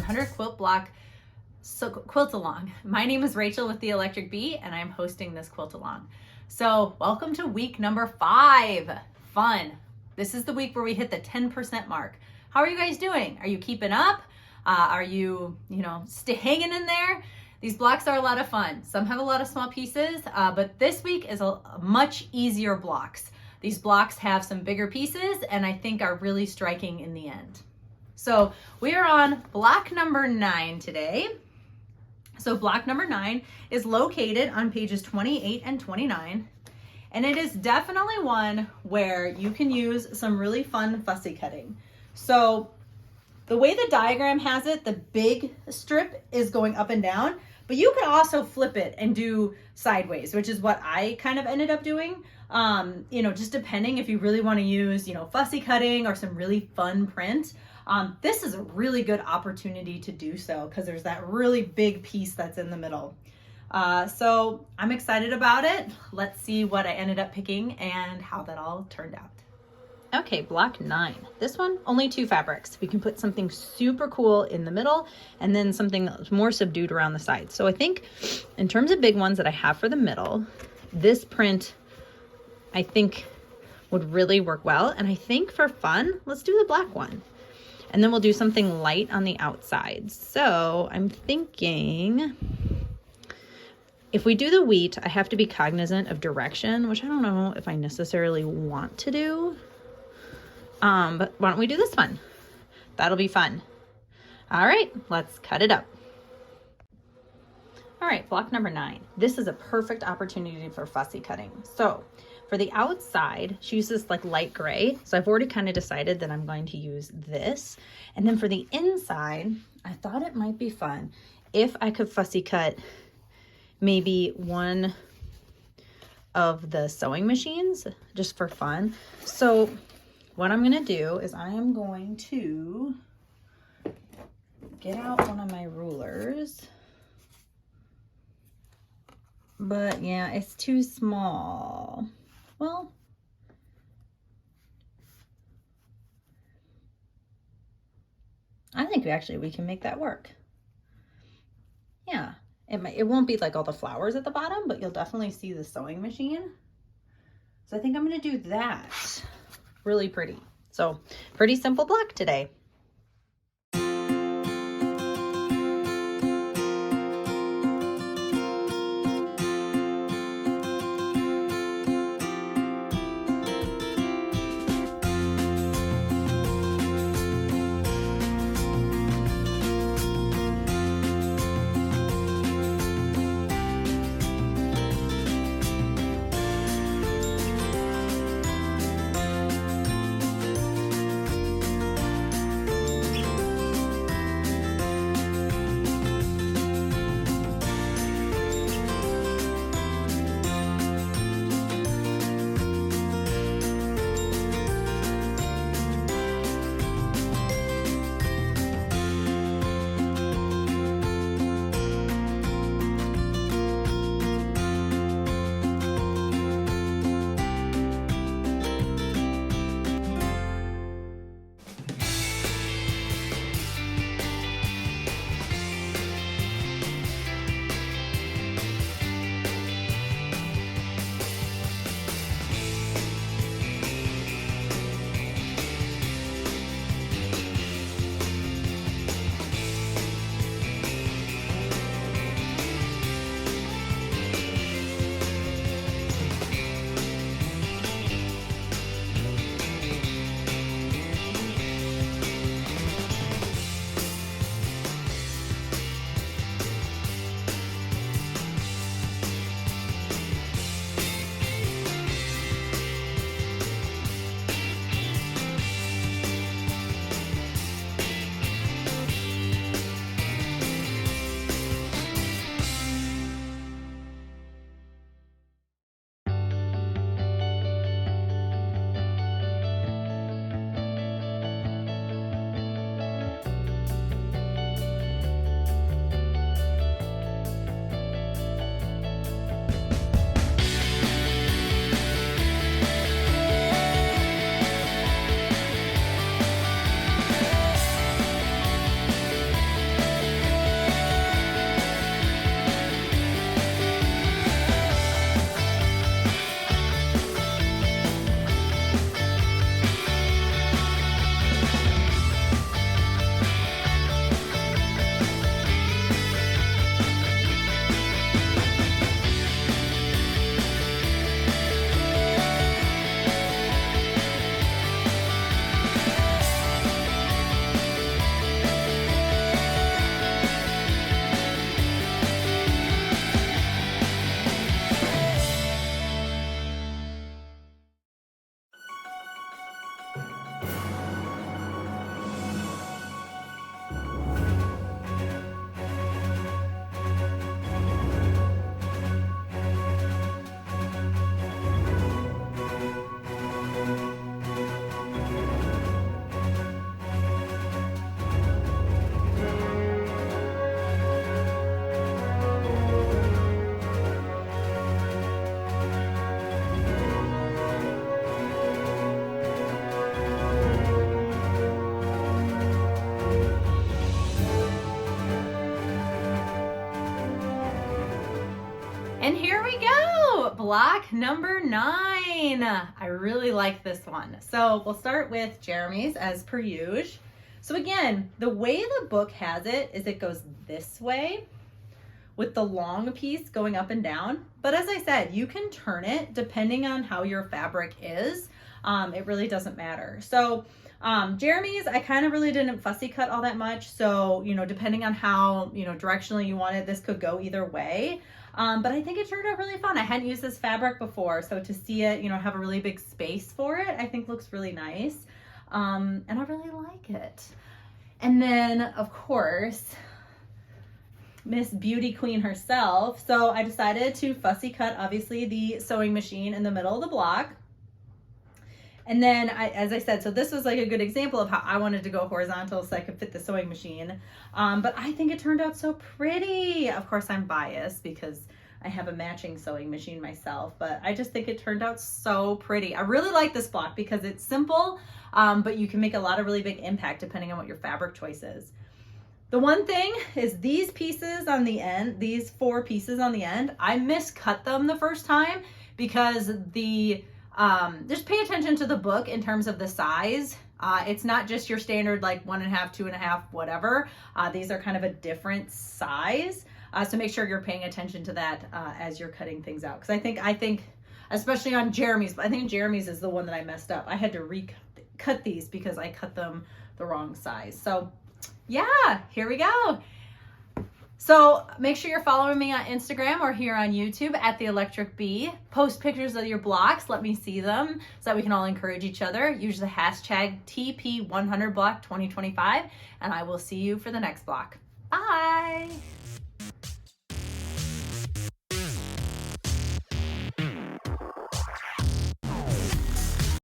100 quilt block quilt along. My name is Rachel with the Electric Bee, and I'm hosting this quilt along. So welcome to week number 5. Fun. This is the week where we hit the 10% mark. How are you guys doing? Are you keeping up? Are you, hanging in there? These blocks are a lot of fun. Some have a lot of small pieces, but this week is a much easier blocks. These blocks have some bigger pieces and I think are really striking in the end. So we are on block number 9 today. So block number 9 is located on pages 28 and 29. And it is definitely one where you can use some really fun fussy cutting. So the way the diagram has it, the big strip is going up and down, but you can also flip it and do sideways, which is what I kind of ended up doing. Just depending if you really want to use, fussy cutting or some really fun print. This is a really good opportunity to do so because there's that really big piece that's in the middle. So I'm excited about it. Let's see what I ended up picking and how that all turned out. Okay, block 9. This one, only 2 fabrics. We can put something super cool in the middle and then something more subdued around the sides. So I think in terms of big ones that I have for the middle, this print I think would really work well. And I think for fun, let's do the black one. And then we'll do something light on the outside. So I'm thinking if we do the wheat, I have to be cognizant of direction, which I don't know if I necessarily want to do. But why don't we do this one? That'll be fun. All right, let's cut it up. All right, block number 9. This is a perfect opportunity for fussy cutting. So for the outside, she uses like light gray. So I've already kind of decided that I'm going to use this. And then for the inside, I thought it might be fun if I could fussy cut maybe one of the sewing machines just for fun. So what I'm going to do is I am going to get out one of my rulers. But yeah, it's too small. Well, I think we can make that work. Yeah, it won't be like all the flowers at the bottom, but you'll definitely see the sewing machine. So I think I'm going to do that. Really pretty. So pretty simple block today. And here we go, block number 9. I really like this one. So we'll start with Jeremy's as per usual. So again, the way the book has it is it goes this way with the long piece going up and down. But as I said, you can turn it depending on how your fabric is. It really doesn't matter. So Jeremy's, I kind of really didn't fussy cut all that much. So, you know, depending on how, you know, directionally you want it, this could go either way. But I think it turned out really fun. I hadn't used this fabric before. So to see it, you know, have a really big space for it, I think looks really nice. And I really like it. And then of course, Miss Beauty Queen herself. So I decided to fussy cut, obviously, the sewing machine in the middle of the block. And then, as I said, so this was like a good example of how I wanted to go horizontal so I could fit the sewing machine. But I think it turned out so pretty. Of course, I'm biased because I have a matching sewing machine myself, but I just think it turned out so pretty. I really like this block because it's simple, but you can make a lot of really big impact depending on what your fabric choice is. The one thing is these pieces on the end, these 4 pieces on the end, I miscut them the first time because the just pay attention to the book in terms of the size. It's not just your standard like 1.5, 2.5, whatever. These are kind of a different size. So make sure you're paying attention to that as you're cutting things out. Because I think, especially on Jeremy's, but I think Jeremy's is the one that I messed up. I had to recut these because I cut them the wrong size. So yeah, here we go. So make sure you're following me on Instagram or here on YouTube at The Electric Bee. Post pictures of your blocks. Let me see them so that we can all encourage each other. Use the hashtag TP100block2025, and I will see you for the next block. Bye.